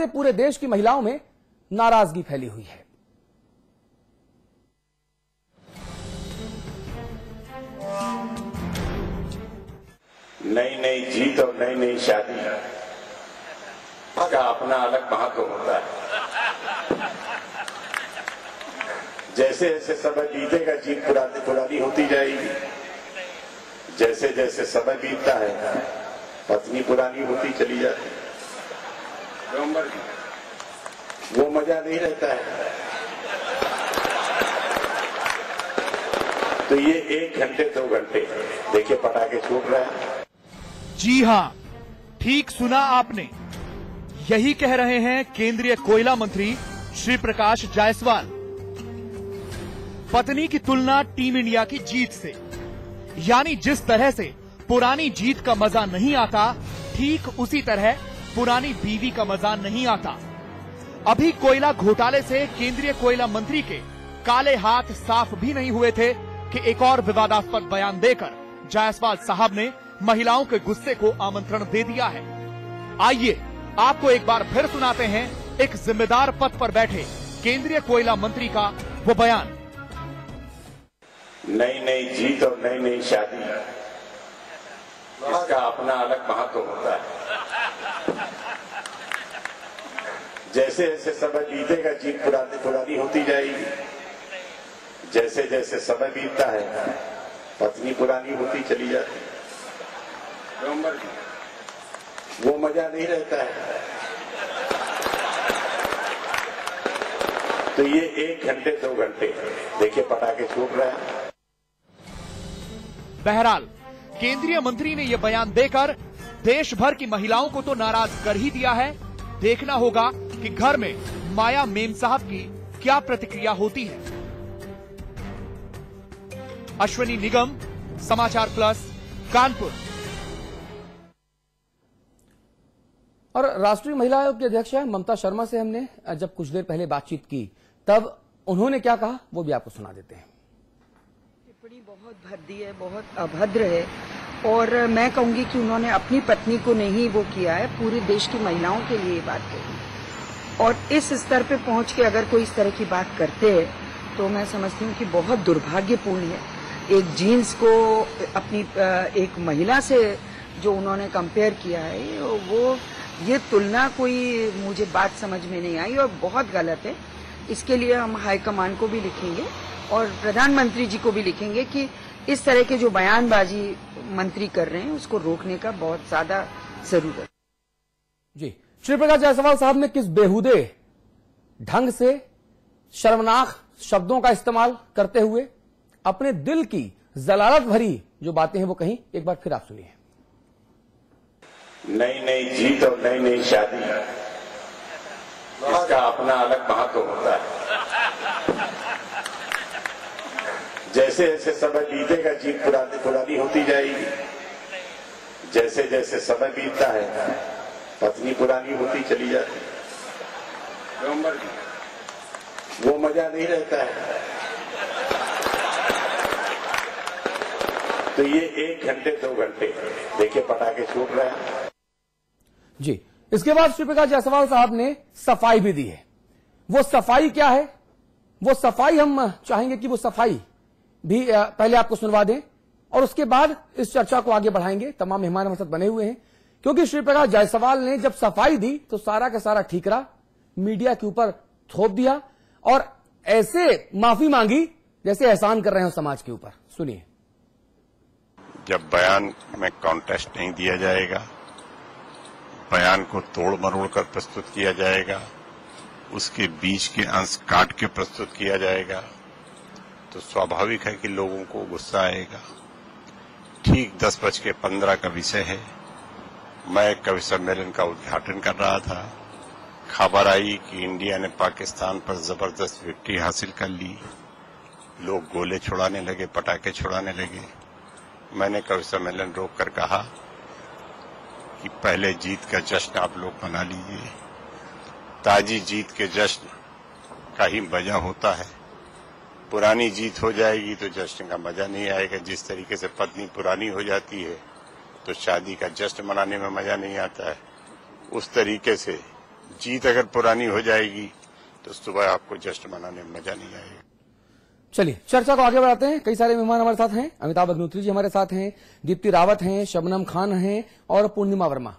जिससे पूरे देश की महिलाओं में नाराजगी फैली हुई है। नई नई जीत और नई नई शादी का अपना अलग महत्व होता है। जैसे जैसे समय बीतेगा जीत पुरानी होती जाएगी, जैसे जैसे समय बीतता है पत्नी पुरानी होती चली जाती है, वो मजा नहीं रहता है। तो ये 1 घंटे 2 घंटे देखिए पटाखे छूट रहे हैं। जी हां, ठीक सुना आपने, यही कह रहे हैं केंद्रीय कोयला मंत्री श्री प्रकाश जायसवाल। पत्नी की तुलना टीम इंडिया की जीत से, यानी जिस तरह से पुरानी जीत का मजा नहीं आता, ठीक उसी तरह पुरानी बीवी का मजा नहीं आता। अभी कोयला घोटाले से केंद्रीय कोयला मंत्री के काले हाथ साफ भी नहीं हुए थे कि एक और विवादास्पद बयान देकर जायसवाल साहब ने महिलाओं के गुस्से को आमंत्रण दे दिया है। आइए आपको एक बार फिर सुनाते हैं एक जिम्मेदार पद पर बैठे केंद्रीय कोयला मंत्री का वो बयान। नई नई जीत और नई नई शादी इसका अपना अलग महत्व होता है। जैसे जैसे समय बीतेगा जीत पुरानी होती जाएगी, जैसे जैसे समय बीतता है पत्नी पुरानी होती चली जाती है, वो मजा नहीं रहता है। तो ये 1 घंटे 2 घंटे देखिए पटाखे छूट रहे हैं। बहरहाल केंद्रीय मंत्री ने यह बयान देकर देश भर की महिलाओं को तो नाराज कर ही दिया है। देखना होगा कि घर में माया मेम साहब की क्या प्रतिक्रिया होती है। अश्विनी निगम, समाचार प्लस, कानपुर। और राष्ट्रीय महिला आयोग की अध्यक्ष ममता शर्मा से हमने जब कुछ देर पहले बातचीत की तब उन्होंने क्या कहा वो भी आपको सुना देते हैं। टिप्पणी बहुत भद्दी है, बहुत अभद्र है और मैं कहूंगी कि उन्होंने अपनी पत्नी को नहीं वो किया है, पूरे देश की महिलाओं के लिए ये बात कही। और इस स्तर पे पहुंच के अगर कोई इस तरह की बात करते हैं तो मैं समझती हूँ कि बहुत दुर्भाग्यपूर्ण है। एक जीन्स को अपनी एक महिला से जो उन्होंने कंपेयर किया है, वो ये तुलना कोई मुझे बात समझ में नहीं आई और बहुत गलत है। इसके लिए हम हाईकमान को भी लिखेंगे और प्रधानमंत्री जी को भी लिखेंगे कि इस तरह के जो बयानबाजी मंत्री कर रहे हैं उसको रोकने का बहुत ज्यादा जरूरत। जी, श्री प्रकाश जायसवाल साहब ने किस बेहुदे ढंग से शर्मनाक शब्दों का इस्तेमाल करते हुए अपने दिल की जलालत भरी जो बातें हैं वो कहीं, एक बार फिर आप सुनिए। नई नई जीत और नई नई शादी इसका अपना अलग महत्व होता है। जैसे जैसे समय बीतेगा जीत पुरानी होती जाएगी, जैसे जैसे समय बीतता है पत्नी पुरानी होती चली जाती है, वो मजा नहीं रहता है। तो ये 1 घंटे 2 घंटे देखिए पटाखे छूट रहे हैं। जी, इसके बाद श्री प्रकाश जायसवाल साहब ने सफाई भी दी है। वो सफाई क्या है, वो सफाई हम चाहेंगे कि वो सफाई भी पहले आपको सुनवा दें और उसके बाद इस चर्चा को आगे बढ़ाएंगे। तमाम मेहमान हमारे साथ बने हुए हैं क्योंकि श्री प्रकाश जायसवाल ने जब सफाई दी तो सारा का सारा ठीकरा मीडिया के ऊपर थोप दिया और ऐसे माफी मांगी जैसे एहसान कर रहे हो समाज के ऊपर। सुनिए। जब बयान में कॉन्टेस्ट नहीं दिया जाएगा, बयान को तोड़ मरोड़ कर प्रस्तुत किया जाएगा, उसके बीच के अंश काट के प्रस्तुत किया जाएगा, तो स्वाभाविक है कि लोगों को गुस्सा आएगा। ठीक 10:15 का विषय है। मैं कवि सम्मेलन का उद्घाटन कर रहा था। खबर आई कि इंडिया ने पाकिस्तान पर जबरदस्त विक्ट्री हासिल कर ली। लोग गोले छुड़ाने लगे, पटाखे छुड़ाने लगे। मैंने कवि सम्मेलन रोककर कहा कि पहले जीत का जश्न आप लोग मना लीजिए। ताजी जीत के जश्न का ही मजा होता है। पुरानी जीत हो जाएगी तो जश्न का मजा नहीं आएगा। जिस तरीके से पत्नी पुरानी हो जाती है तो शादी का जश्न मनाने में मजा नहीं आता है। उस तरीके से जीत अगर पुरानी हो जाएगी तो सुबह आपको जश्न मनाने में मजा नहीं आएगा। चलिए चर्चा को आगे बढ़ाते हैं। कई सारे मेहमान हमारे साथ हैं। अमिताभ अग्निहोत्री जी हमारे साथ हैं, दीप्ति रावत हैं, शबनम खान हैं और पूर्णिमा वर्मा।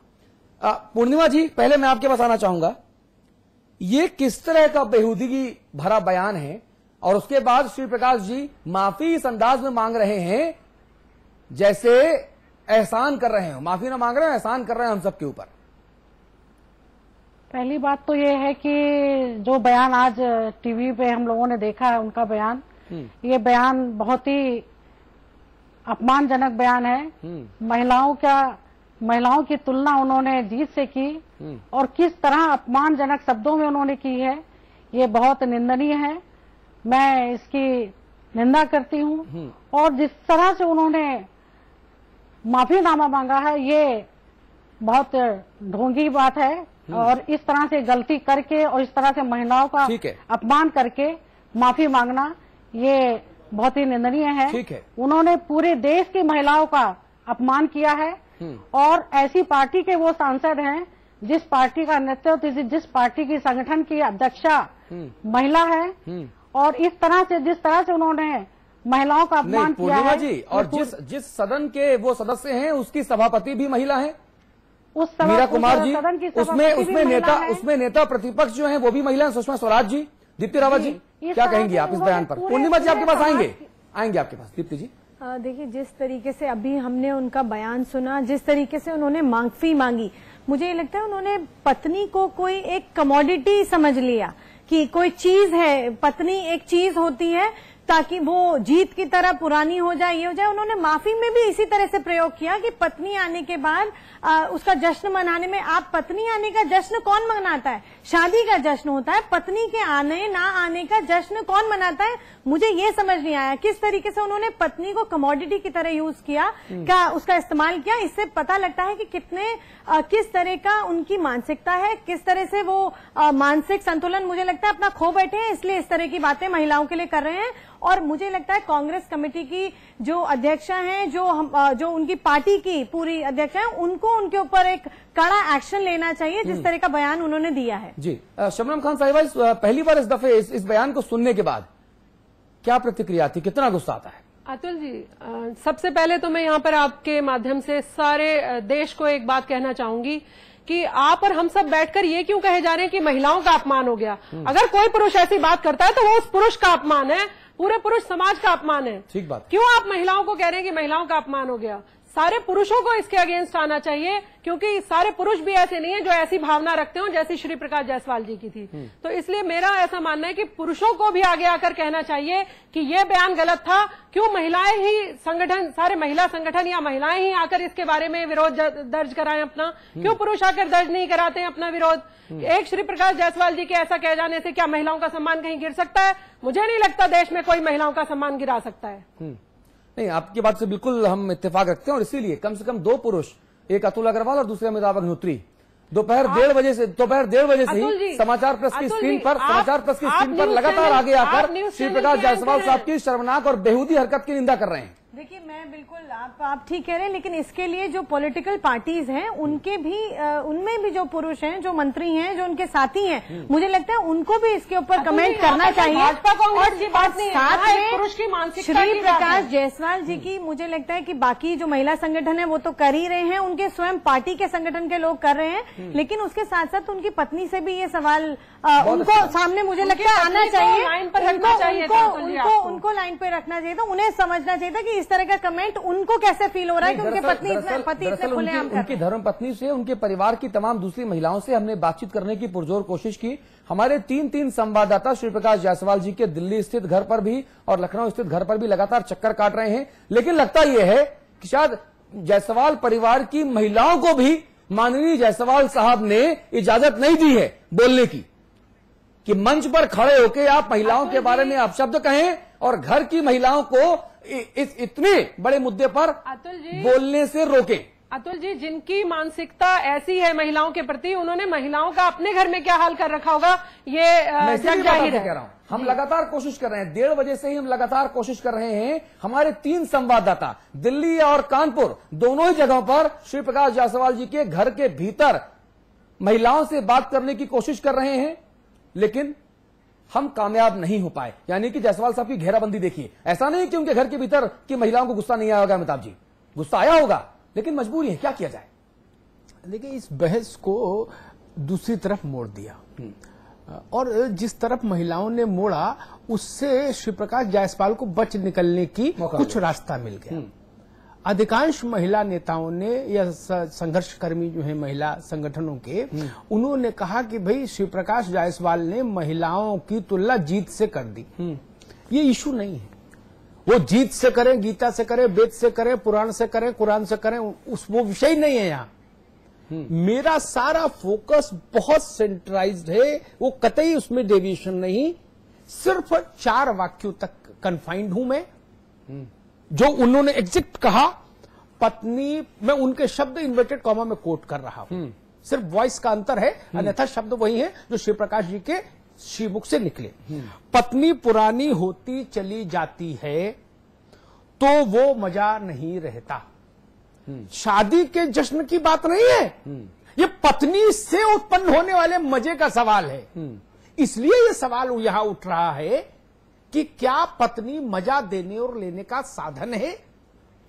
पूर्णिमा जी, पहले मैं आपके पास आना चाहूंगा, ये किस तरह का बेहूदगी भरा बयान है और उसके बाद श्री प्रकाश जी माफी इस अंदाज में मांग रहे हैं जैसे एहसान कर रहे हो। माफी ना मांग रहे हैं, एहसान कर रहे हैं हम सबके ऊपर। पहली बात तो ये है कि जो बयान आज टीवी पे हम लोगों ने देखा है उनका बयान, ये बयान बहुत ही अपमानजनक बयान है। महिलाओं की तुलना उन्होंने जीत से की और किस तरह अपमानजनक शब्दों में उन्होंने की है, ये बहुत निंदनीय है। मैं इसकी निंदा करती हूँ और जिस तरह से उन्होंने माफीनामा मांगा है ये बहुत ढोंगी बात है और इस तरह से गलती करके और इस तरह से महिलाओं का अपमान करके माफी मांगना ये बहुत ही निंदनीय है। ठीक है। उन्होंने पूरे देश की महिलाओं का अपमान किया है और ऐसी पार्टी के वो सांसद हैं जिस पार्टी का नेतृत्व, जिस पार्टी की संगठन की अध्यक्षा महिला है और इस तरह से जिस तरह से उन्होंने महिलाओं का अपमान किया है जी, और जिस सदन के वो सदस्य हैं उसकी सभापति भी महिला हैं, मीरा कुमार जी, उसमें नेता प्रतिपक्ष जो हैं वो भी महिला हैं, सुषमा स्वराज जी। दीप्ति रावत जी, क्या कहेंगी आप इस बयान पर? पूर्णिमा जी आपके पास आएंगे आपके पास। दीप्ति जी, देखिए, जिस तरीके से अभी हमने उनका बयान सुना, जिस तरीके से उन्होंने माफी मांगी, मुझे ये लगता है उन्होंने पत्नी को कोई एक कमोडिटी समझ लिया कि कोई चीज है, पत्नी एक चीज होती है ताकि वो जीत की तरह पुरानी हो जाए, ये हो जाए। उन्होंने माफी में भी इसी तरह से प्रयोग किया कि पत्नी आने के बाद उसका जश्न मनाने में, आप पत्नी आने का जश्न कौन मनाता है? शादी का जश्न होता है, पत्नी के आने ना आने का जश्न कौन मनाता है? मुझे ये समझ नहीं आया किस तरीके से उन्होंने पत्नी को कमोडिटी की तरह यूज किया, क्या उसका इस्तेमाल किया। इससे पता लगता है कि किस तरह का उनकी मानसिकता है, किस तरह से वो मानसिक संतुलन मुझे लगता है अपना खो बैठे हैं, इसलिए इस तरह की बातें महिलाओं के लिए कर रहे हैं। और मुझे लगता है कांग्रेस कमेटी की जो अध्यक्षा हैं, जो उनकी पार्टी की पूरी अध्यक्षा है, उनको उनके ऊपर एक कड़ा एक्शन लेना चाहिए जिस तरह का बयान उन्होंने दिया है। जी, शबनम खान साहिबा, पहली बार इस दफे इस बयान को सुनने के बाद क्या प्रतिक्रिया थी, कितना गुस्सा आता है? अतुल जी, सबसे पहले तो मैं यहाँ पर आपके माध्यम से सारे देश को एक बात कहना चाहूंगी कि आप और हम सब बैठकर ये क्यों कहे जा रहे हैं कि महिलाओं का अपमान हो गया। अगर कोई पुरुष ऐसी बात करता है तो वो उस पुरुष का अपमान है, पूरे पुरुष समाज का अपमान है। ठीक बात। क्यों आप महिलाओं को कह रहे हैं कि महिलाओं का अपमान हो गया? सारे पुरुषों को इसके अगेंस्ट आना चाहिए, क्योंकि सारे पुरुष भी ऐसे नहीं है जो ऐसी भावना रखते हो जैसी श्री प्रकाश जायसवाल जी की थी। तो इसलिए मेरा ऐसा मानना है कि पुरुषों को भी आगे आकर कहना चाहिए कि ये बयान गलत था। क्यों महिलाएं ही संगठन, सारे महिला संगठन या महिलाएं ही आकर इसके बारे में विरोध दर्ज कराएं अपना? क्यों पुरुष आकर दर्ज नहीं कराते हैं अपना विरोध? एक श्री प्रकाश जायसवाल जी के ऐसा कह जाने से क्या महिलाओं का सम्मान कहीं गिर सकता है? मुझे नहीं लगता देश में कोई महिलाओं का सम्मान गिरा सकता है। नहीं, आपकी बात से बिल्कुल हम इत्तेफाक रखते हैं और इसीलिए कम से कम दो पुरुष, एक अतुल अग्रवाल और दूसरे अमिताभ अग्निहोत्री, दोपहर 1:30 बजे से ही समाचार प्लस की स्क्रीन पर लगातार आगे आकर श्री प्रकाश जायसवाल साहब की शर्मनाक और बेहूदी हरकत की निंदा कर रहे हैं। देखिए, मैं बिल्कुल आप ठीक कह रहे हैं, लेकिन इसके लिए जो पॉलिटिकल पार्टीज हैं उनमें भी जो पुरुष हैं, जो मंत्री हैं, जो उनके साथी हैं, मुझे लगता है उनको भी इसके ऊपर कमेंट करना चाहिए। और पुरुष की मानसिकता, श्री प्रकाश जायसवाल जी की मुझे लगता है कि बाकी जो महिला संगठन है वो तो कर ही रहे हैं, उनके स्वयं पार्टी के संगठन के लोग कर रहे हैं, लेकिन उसके साथ साथ उनकी पत्नी से भी ये सवाल उनको सामने मुझे लगता है आना चाहिए, उनको लाइन पे रखना चाहिए था। उन्हें समझना चाहिए था कि इस तरह का कमेंट उनको कैसे फील हो रहा है कि उनके पति इतने खुलेआम कर रहे हैं। उनकी धर्मपत्नी से, उनके परिवार की तमाम दूसरी महिलाओं से हमने बातचीत करने की पुरजोर कोशिश की। हमारे तीन संवाददाता श्री प्रकाश जायसवाल जी के दिल्ली स्थित घर पर भी और लखनऊ स्थित घर पर भी लगातार चक्कर काट रहे हैं, लेकिन लगता यह है कि शायद जायसवाल परिवार की महिलाओं को भी माननीय जायसवाल साहब ने इजाजत नहीं दी है बोलने की, कि मंच पर खड़े होकर आप महिलाओं के बारे में अपशब्द कहें और घर की महिलाओं को इस इतने बड़े मुद्दे पर बोलने से रोकें। अतुल जी, जिनकी मानसिकता ऐसी है महिलाओं के प्रति, उन्होंने महिलाओं का अपने घर में क्या हाल कर रखा होगा, ये जग जाहिर है। कह रहा हूं, हम लगातार कोशिश कर रहे हैं, 1:30 बजे से ही हम लगातार कोशिश कर रहे हैं। हमारे 3 संवाददाता दिल्ली और कानपुर दोनों ही जगहों पर श्री प्रकाश जायसवाल जी के घर के भीतर महिलाओं से बात करने की कोशिश कर रहे हैं, लेकिन हम कामयाब नहीं हो पाए। यानी कि जायसवाल साहब की घेराबंदी देखिए, ऐसा नहीं कि उनके घर के भीतर की महिलाओं को गुस्सा नहीं आया होगा। अमिताभ जी, गुस्सा आया होगा, लेकिन मजबूरी है, क्या किया जाए। देखिए, इस बहस को दूसरी तरफ मोड़ दिया और जिस तरफ महिलाओं ने मोड़ा उससे श्री प्रकाश जायसवाल को बच निकलने की कुछ रास्ता मिल गया। अधिकांश महिला नेताओं ने या संघर्षकर्मी जो है महिला संगठनों के, उन्होंने कहा कि भाई शिव प्रकाश जायसवाल ने महिलाओं की तुलना जीत से कर दी। ये इशू नहीं है, वो जीत से करें, गीता से करें, वेद से करें, पुराण से करें, कुरान से करें, वो विषय नहीं है यहाँ। मेरा सारा फोकस बहुत सेंट्रलाइज्ड है, वो कतई उसमें डेविएशन नहीं, सिर्फ 4 वाक्यों तक कन्फाइंड हूं मैं। जो उन्होंने एग्जैक्ट कहा, पत्नी, मैं उनके शब्द इन्वर्टेड कॉमा में कोट कर रहा हूं, सिर्फ वॉइस का अंतर है, अन्यथा शब्द वही है जो शिव प्रकाश जी के श्रीमुख से निकले। पत्नी पुरानी होती चली जाती है तो वो मजा नहीं रहता। शादी के जश्न की बात नहीं है, ये पत्नी से उत्पन्न होने वाले मजे का सवाल है। इसलिए ये सवाल यहां उठ रहा है कि क्या पत्नी मजा देने और लेने का साधन है,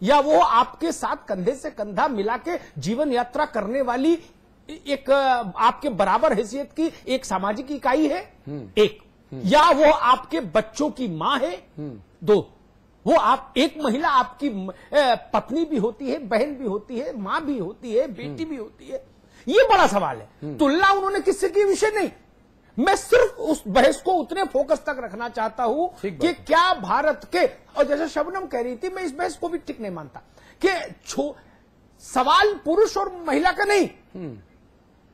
या वो आपके साथ कंधे से कंधा मिला के जीवन यात्रा करने वाली एक आपके बराबर हैसियत की एक सामाजिक इकाई है, एक, या वो आपके बच्चों की मां है, 2, वो आप एक महिला आपकी पत्नी भी होती है, बहन भी होती है, मां भी होती है, बेटी भी होती है। ये बड़ा सवाल है। तुलना उन्होंने किससे की विषय नहीं, मैं सिर्फ उस बहस को उतने फोकस तक रखना चाहता हूं कि क्या भारत के, और जैसे शबनम कह रही थी, मैं इस बहस को भी ठीक नहीं मानता कि सवाल पुरुष और महिला का नहीं।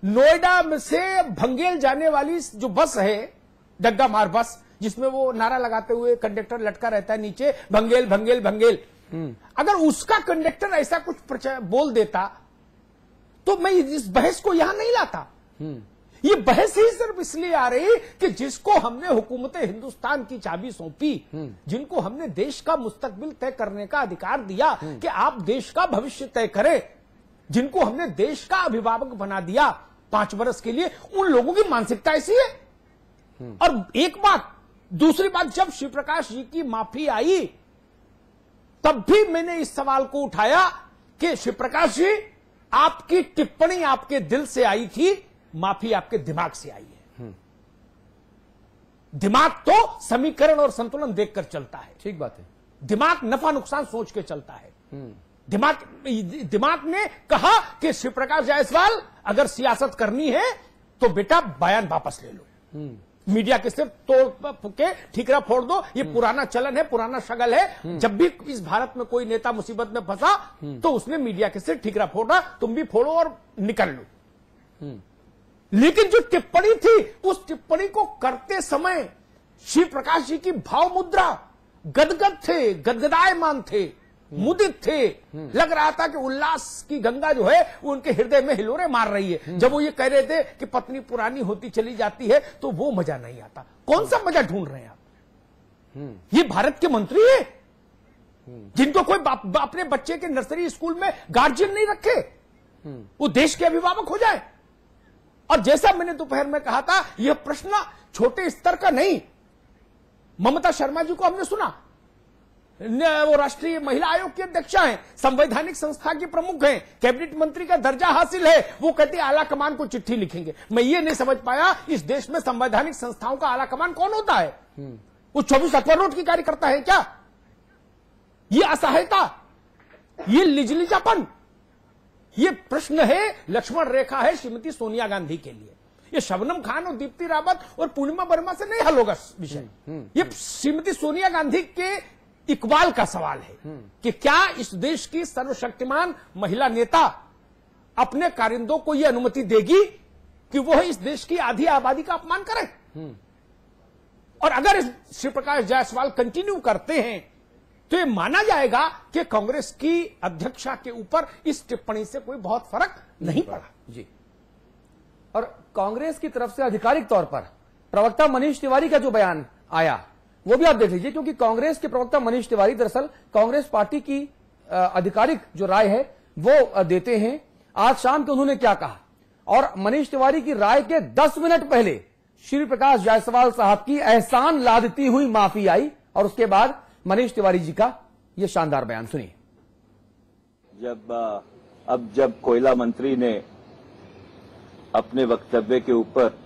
नोएडा में से भंगेल जाने वाली जो बस है, डग्गा मार बस, जिसमें वो नारा लगाते हुए कंडक्टर लटका रहता है नीचे, भंगेल भंगेल भंगेल, अगर उसका कंडक्टर ऐसा कुछ बोल देता तो मैं इस बहस को यहां नहीं लाता। ये बहस ही सिर्फ इसलिए आ रही कि जिसको हमने हुकूमत हिंदुस्तान की चाबी सौंपी, जिनको हमने देश का मुस्तकबिल तय करने का अधिकार दिया कि आप देश का भविष्य तय करें, जिनको हमने देश का अभिभावक बना दिया 5 वर्ष के लिए, उन लोगों की मानसिकता ऐसी है। और एक बात, दूसरी बात, जब शिव प्रकाश जी की माफी आई तब भी मैंने इस सवाल को उठाया कि शिव प्रकाश जी, आपकी टिप्पणी आपके दिल से आई थी, माफी आपके दिमाग से आई है। दिमाग तो समीकरण और संतुलन देखकर चलता है, ठीक बात है। दिमाग नफा नुकसान सोच के चलता है। दिमाग ने कहा कि शिव प्रकाश जायसवाल, अगर सियासत करनी है तो बेटा बयान वापस ले लो, मीडिया के सिर्फ तोड़ के ठीकरा फोड़ दो, ये पुराना चलन है, पुराना शगल है। जब भी इस भारत में कोई नेता मुसीबत में फंसा तो उसने मीडिया के सिर्फ ठीकरा फोड़ा, तुम भी फोड़ो और निकल लो। लेकिन जो टिप्पणी थी, उस टिप्पणी को करते समय शिव प्रकाश जी की भाव मुद्रा, गदगद थे, गदगदायमान थे, मुदित थे, लग रहा था कि उल्लास की गंगा जो है वो उनके हृदय में हिलोरे मार रही है। जब वो ये कह रहे थे कि पत्नी पुरानी होती चली जाती है तो वो मजा नहीं आता। कौन सा मजा ढूंढ रहे हैं आप? ये भारत के मंत्री हैं जिनको कोई अपने बच्चे के नर्सरी स्कूल में गार्जियन नहीं रखे, वो देश के अभिभावक हो जाए। और जैसा मैंने दोपहर में कहा था, यह प्रश्न छोटे स्तर का नहीं। ममता शर्मा जी को हमने सुना, वो राष्ट्रीय महिला आयोग की अध्यक्षा हैं, संवैधानिक संस्था की प्रमुख हैं, कैबिनेट मंत्री का दर्जा हासिल है। वो कहते आला कमान को चिट्ठी लिखेंगे। मैं ये नहीं समझ पाया, इस देश में संवैधानिक संस्थाओं का आला कमान कौन होता है? वो 24 अकबर रोड की कार्यकर्ता है क्या? ये असहायता, ये लिजलिजापन, ये प्रश्न है, लक्ष्मण रेखा है श्रीमती सोनिया गांधी के लिए। ये शबनम खान और दीप्ति रावत और पूर्णिमा वर्मा से नहीं हल होगा विषय। ये श्रीमती सोनिया गांधी के इकबाल का सवाल है कि क्या इस देश की सर्वशक्तिमान महिला नेता अपने कारिंदों को यह अनुमति देगी कि वह इस देश की आधी आबादी का अपमान करें? और अगर श्री प्रकाश जायसवाल कंटिन्यू करते हैं तो यह माना जाएगा कि कांग्रेस की अध्यक्षा के ऊपर इस टिप्पणी से कोई बहुत फर्क नहीं पड़ा। जी, और कांग्रेस की तरफ से आधिकारिक तौर पर प्रवक्ता मनीष तिवारी का जो बयान आया वो भी आप देख लीजिए, क्योंकि कांग्रेस के प्रवक्ता मनीष तिवारी दरअसल कांग्रेस पार्टी की आधिकारिक जो राय है वो देते हैं। आज शाम को उन्होंने क्या कहा, और मनीष तिवारी की राय के 10 मिनट पहले श्री प्रकाश जायसवाल साहब की एहसान लादती हुई माफी आई और उसके बाद मनीष तिवारी जी का यह शानदार बयान सुनिए। जब कोयला मंत्री ने अपने वक्तव्य के ऊपर